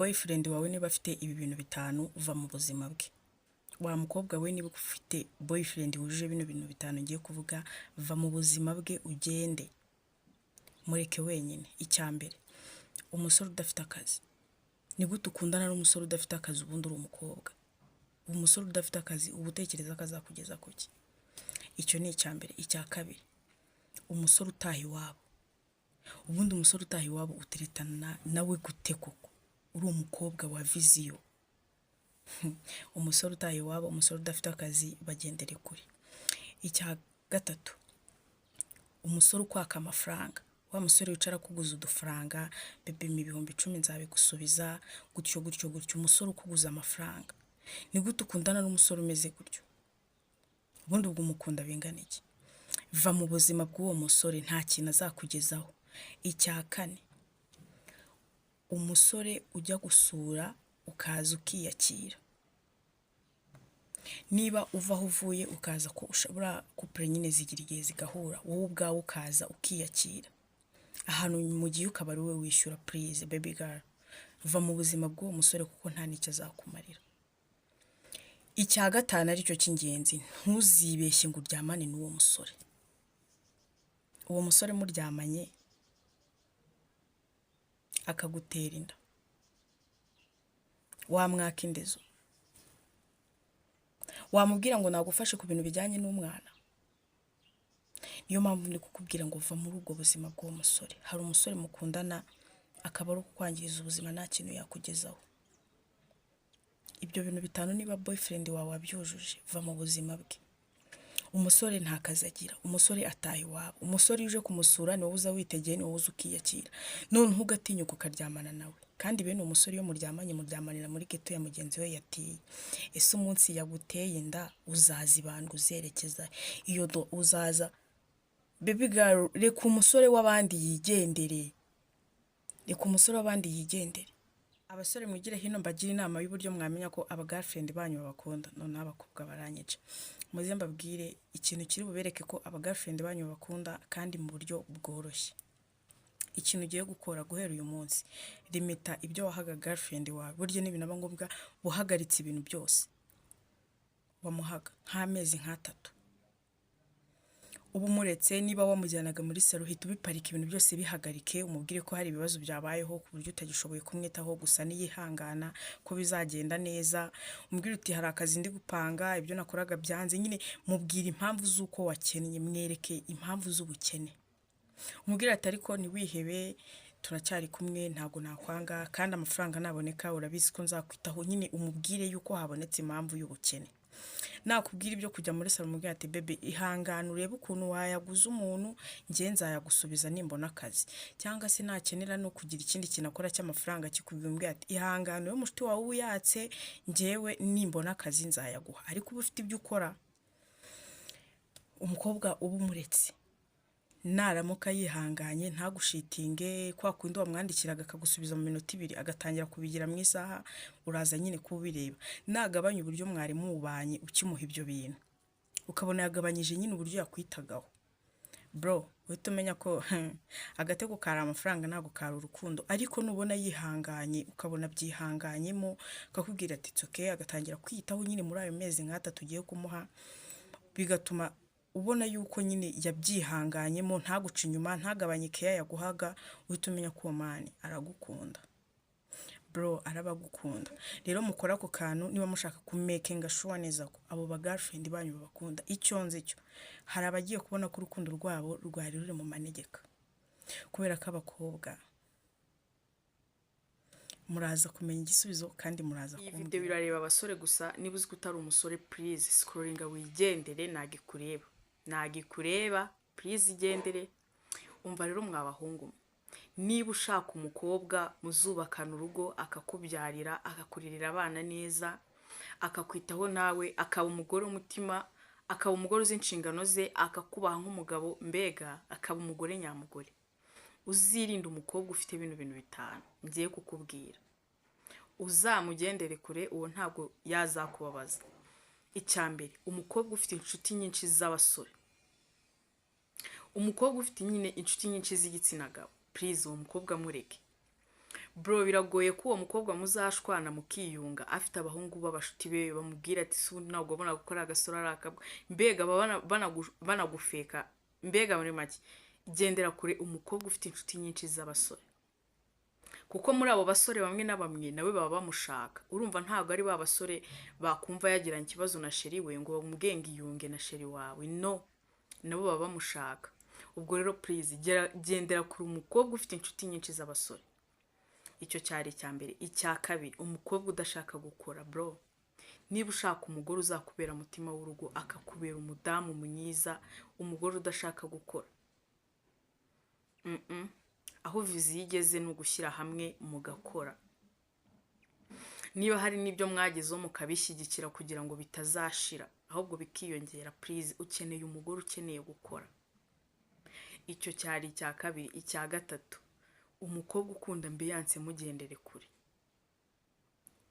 boyfriend wawe niba afite ibi bintu bitanu uva mu buzima bwe. Wa mukobwa we niba ufite boyfriend wujuje bino bintu bitanu ngiye kuvuga, va mu buzima bwe ugende, mureke wenyine. Icyambere, umusore udafite akazi. Ni gute ukundana n'umusore udafite akazi ubundi uri umukobwa? Umusore udafite akazi ubutekereza kazakugeza kuki? Icyo ni icyambere. Icya kabiri, umusore utaha iwabo. Ubundi umusore utaha iwabo uteretana nawe gute koko? Uri umukobwa wa viziyo. Umusore utaha iwabo, umusore udafite akazi, bagendere kure. Icya gatatu, umusore ukwaka amafaranga. Wa musore wicara kuguza udufaranga, bebe mu 10,000 nzabigusubiza, gutyo gutyo gutyo. Umusore ukuguza amafaranga. Ni gute ukundana n'umusore umeze gutyo? Ubundi ubwo umukunda bingana iki? Va mu buzima bw'uwo musore, nta kintu azakugezaho. Icya kane, umusore ujya gusura ukaza ukiyakira. Niba uva aho uvuye ukaza ko ushobora couple nyine zigira igihe zigahura, wowe ubwawe ukaza ukiyakira. Ahantu mu gihe ukaba ari we wishyura, please baby girl. Va mu buzima bw'uwo musore kuko nta nicyo azakumarira. Icya gatanu aricyo cy'ingenzi, ntuzibeshye ngo uryamane n'uwo musore. Uwo musore muryamanye akagutera inda, wamwaka indezo, wamubwira ngo nagufashe ku bintu bijyanye n'umwana. Niyo mpamvu ndi kukubwira ngo va muri ubwo buzima bw'uwo musore. Hari umusore mukundana akaba ari kukwangiriza ubuzima, nta kintu yakugezaho. Ibyo bintu bitanu niba boyfriend wawe wabyujuje, va mu buzima bwe. Umusore nta kazi agira, umusore ataha iwabo, umusore uje kumusura ni wowe uza witegeye, ni wowe uza ukiyakira. None ugatinyuka ukaryamana nawe. Kandi bene umusore iyo muryamanye muryamanira muri geto ya mugenzi we yatiye. Ese umunsi yaguteye inda uzazibandwa uzerekeza iyo do uzaza? Baby girl, reka umusore w'abandi yigendere. Reka umusore w'abandi yigendere. Abasore mwigire hino mbagira inama y'uburyo mwamenya ko aba girlfriend banyu babakunda. None abakobwa baranyica. Muze mbabwire ikintu kiri bubereke ko aba girlfriend banyu babakunda kandi mu buryo bworoshye. Ikintu ugiye gukora guhera uyu munsi, limita ibyo wahaga girlfriend wawe. Buryo n'ibintu ngombwa buhagaritse ibintu byose wamuhaga nk'amezi nk'atatu. Ubu muretse niba wamujyanaga muri salo, hita ubiparika ibintu byose bihagarike, umubwire ko hari ibibazo byabayeho ku buryo utagishoboye kumwitaho, gusa niyihangana ko bizagenda neza. Umubwire uti hari akazi ndi gupanga, ibyo nakoraga byanze. Nyine mubwire impamvu z'uko wakennye, mwereke impamvu z'ubukene. Umubwire ati ariko ntiwihebe, turacyari kumwe, ntago nakwanga, kandi amafaranga naboneka urabizi ko nzakwitaho. Nyine umubwire yuko habonetse impamvu y'ubukene. Nakubwira ibyo kujya muri salo, umubwire ati bebe ihangana urebe ukuntu wayaguza umuntu, njye nzayagusubiza nimbona akazi. Cyangwa se nakenera no kugira ikindi kintu akora cy'amafaranga kikubwira ati ihangana we mushiti wawe uyatse, njyewe nimbona akazi nzayaguha. Ariko uba ufite ibyo ukora. Umukobwa uba umuretse, naramuka yihanganye ntagushitinge, kwa kundi wamwandikiraga akagusubiza mu minota 2 agatangira kubigira mu isaha, uraza nyine kubireba. Nagabanya uburyo mwari mubanye ukimuha ibyo bintu, ukabona yagabanyije nyine uburyo yakwitagaho, bro uhita umenya ko agatego kari amafaranga ntago kari urukundo. Ariko nubona yihanganye, ukabona byihanganyemo, akakubwira ati it's okay, agatangira kwitaho nyine muri ayo mezi nk'atatu tugiye kumuha, bigatuma ubona yuko nyine yabyihanganyemo, ntaguca inyuma, ntagabanye care yaguhaga, uhita umenya ko mani aragukunda. Bro arabagukunda. Rero mukora ako kantu niba mushaka kumakinga sure neza ko abo ba girlfriend banyu babakunda. Icyo nzi cyo, hari abagiye kubona ko urukundo rwabo rwari ruri mu manegeka, kubera ko abakobwa muraza kumenya igisubizo kandi muraza kumva. Iyi video birareba abasore gusa. Niba uzi ko utari umusore, please scrollinga wigendere, nagikureba please igendere. Umva rero mwabahungu, niba ushaka umukobwa muzubakana urugo, akakubyarira, akakuririra abana neza, akakwitaho nawe, akaba umugore w'umutima, akaba umugore uzi inshingano ze, akakubaha nk'umugabo, mbega akaba umugore nyamugore, uzirinde umukobwa ufite bintu bitanu ngiye kukubwira. Uzamugendere kure, uwo ntabwo yazakubabaza. Icyambere, umukobwa ufite inshuti nyinshi z'abasore. Umukobwa ufite nyine inshuti nyinshi z'igitsina gabo, please uwo mukobwa mureke. bro biragoye ko uwo mukobwa muzashwana mukiyunga afite abahungu b'abashuti be bamubwira ati si ubundi ntabwo abona gukora agasura ari akabwa, mbega baba banagufeka. Mbega muri make gendera kure umukobwa ufite inshuti nyinshi z'abasore, kuko muri abo basore bamwe na bamwe nawe baba bamushaka. Urumva ntabwo ari ba basore bakumva yagiranye ikibazo na sheri we ngo bamubwenge iyunge na sheri wawe, no, nabo baba bamushaka. Ubwo rero please gendera kure umukobwa ufite inshuti nyinshi z'abasore. Icyo cyari icya mbere. Icya kabiri, umukobwa udashaka gukora. Bro, niba ushaka umugore uzakubera mutima w'urugo, akakubera umudamu mwiza, umugore udashaka gukora, aho vizi yigeze ni ugushyira hamwe mugakora. Niba hari n'ibyo mwagezeho mukabishyigikira kugira ngo bitazashira ahubwo bikiyongera, please ukeneye umugore ukeneye gukora. Icyo cyari icya kabiri. Icya gatatu, umukobwa ukunda ambiance mugendere kure.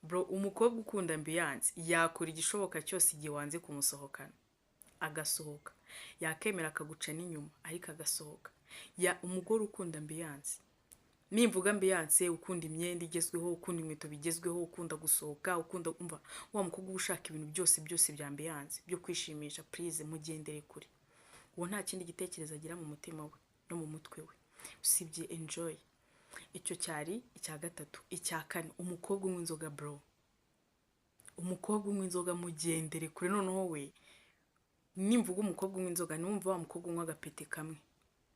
Bro, umukobwa ukunda ambiance yakora igishoboka cyose igihe wanze kumusohokana agasohoka, yakemera akaguca n'inyuma ariko agasohoka. Umugore ukunda ambiance, nimvuga ambiance, ukunda imyenda igezweho, ukunda inkweto bigezweho, ukunda gusohoka, ukunda umva wa mukobwa ushaka ibintu byose bya ambiance byo kwishimisha, please mugendere kure. Uwo nta kindi gitekerezo agira mu mutima we no mu mutwe we usibye enjoy. Icyo cyari icya gatatu. Icya kane, umukobwa unywa inzoga. Bro, umukobwa unywa inzoga mugendere kure. Noneho we nimvuga umukobwa unywa inzoga numva wa mukobwa unywa agapete kamwe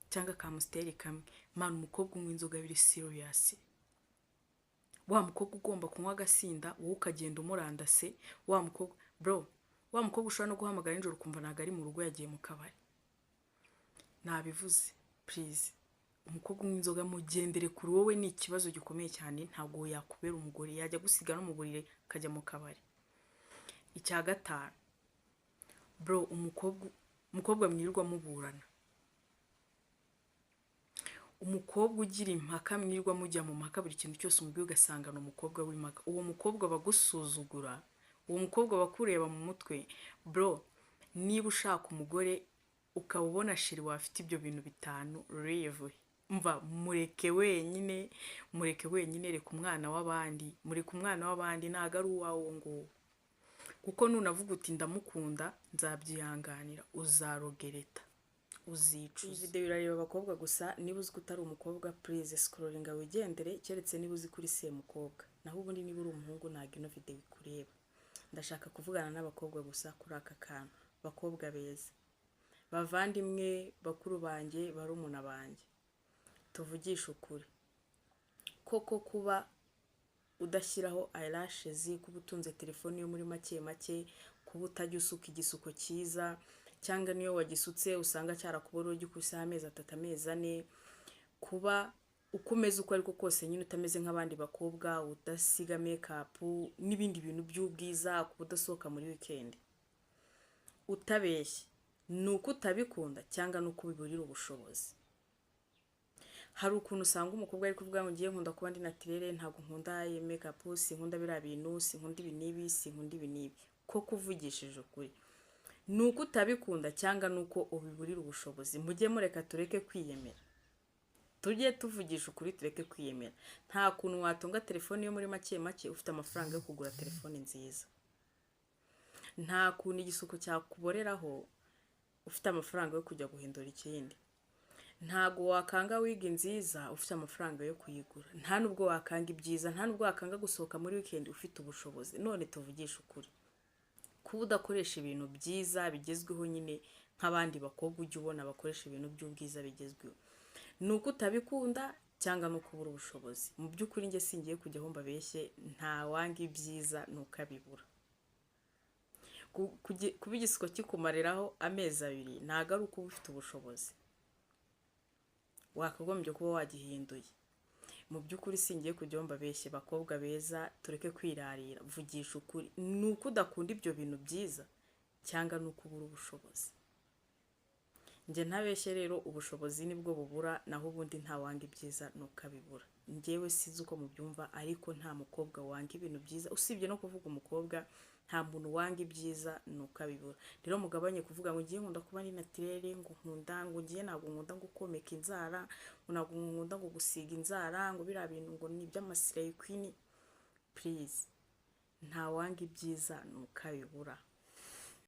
cyangwa ka Amstel kamwe. Man, umukobwa unywa inzoga biri serious. Wa mukobwa ugomba kunywa agasinda wowe ukagenda umurandase. Wa mukobwa bro, wa mukobwa ushobora no guhamagara nijoro ukumva ntago ari mu rugo yagiye mu kabari. Nabivuze, please umukobwa unywa inzoga mugendere kuri. Wowe ni ikibazo gikomeye cyane, ntabwo yakubera umugore, yajya gusiga no mu burire akajya mu kabari. Icya gatanu, bro, umukobwa mwirirwa muburana, umukobwa ugira impaka mwirirwa mujya mu mpaka buri kintu cyose umubwiye ugasanga ni umukobwa w'impaka. Uwo mukobwa bagusuzugura, uwo mukobwa bakureba mu mutwe. Bro, niba ushaka umugore ukaba ubona sheri wafite ibyo bintu bitanu, leave. Mva mureke wenyine, reka umwana w'abandi, mureke umwana w'abandi ntago ari uwawe ngo. Kuko nunavuga uti ndamukunda nzabyihanganira, uzarogereta, uzicuza. Video irareba abakobwa gusa. Niba uzi ko utari umukobwa, please scrollinga wigendere, keretse niba uzi kuri se mukobwa. Naho ubundi niba uri umuhungu ntago ino video ikureba. Ndashaka kuvugana n'abakobwa gusa kuri aka kantu. Bakobwa beza, bavandimwe, bakuru banjye, barumuna banjye, tuvugisha ukuri. Koko kuba udashyiraho eyelashes, kuba utunze telefone yo muri make, kuba utajya usuka igisuko cyiza, cyangwa niyo wagisutse usanga cyarakuboro gikusa amezi 3 amezi 4, kuba ukomeza uko ariko kose nyine utameze nk'abandi bakobwa, udasiga makeup n'ibindi bintu by'ubwiza, kuba udasohoka muri weekend, utabeshye, nuko utabikunda cyangwa nuko biburira ubushobozi. Hari ukuntu usanga umukobwa ari kuvuga ngo ngiye nkunda kuba ndi naturelle, ntabwo nkunda makeup, sinkunda biriya bintu, sinkunda ibi n'ibi, sinkunda ibi n'ibi. Ko kuvugishije ukuri, nuko utabikunda cyangwa nuko ubiburira ubushobozi. Mujye mureka tureke kwiyemera, tujye tuvugisha ukuri, tureke kwiyemera. Nta kuntu watunga telefone yo muri make ufite amafaranga yo kugura telefone nziza. Nta kuntu igisuko cyakuboreraho ufite amafaranga yo kujya guhindura ikindi. Ntago wakanga wigi nziza ufite amafaranga yo kuyigura. Nta nubwo wakanga ibyiza, nta nubwo wakanga gusohoka muri weekend ufite ubushobozi. None tuvugisha ukuri, kuba udakoresha ibintu byiza bigezweho nyine nk'abandi bakobwa ujya ubona bakoresha ibintu by'ubwiza bigezweho, nuko utabikunda cyangwa no kubura ubushobozi. Mu by'ukuri njye singiye kujyaho mbabeshye, nta wanga ibyiza nuko abibura. Kuba igisuko kikumariraho amezi 2 ntago ari uko ufite ubushobozi, wakagombye kuba wagihinduye. Mu by'ukuri singiye kujyaho mbabeshye. Bakobwa beza, tureke kwirarira, vugisha ukuri. Nuko udakunda ibyo bintu byiza cyangwa nuko ubura ubushobozi. Nje ntabeshye rero, ubushobozi nibwo bubura, naho ubundi nta wanga ibyiza nuko abibura. njyewe sinzi uko mubyumva, ariko nta mukobwa wanga ibintu byiza, usibye no kuvuga umukobwa, nta muntu wanga ibyiza nuko abibura. Rero mugabanye kuvuga ngo ngiye nkunda kuba ni naturere, ngo nkunda, ngo ngiye ntabwo nkunda ngo komeka inzara, ngo ntabwo nkunda ngo gusiga inzara, ngo biriya bintu ngo ni iby'amasirayi queen. Please, nta wanga ibyiza nuko abibura.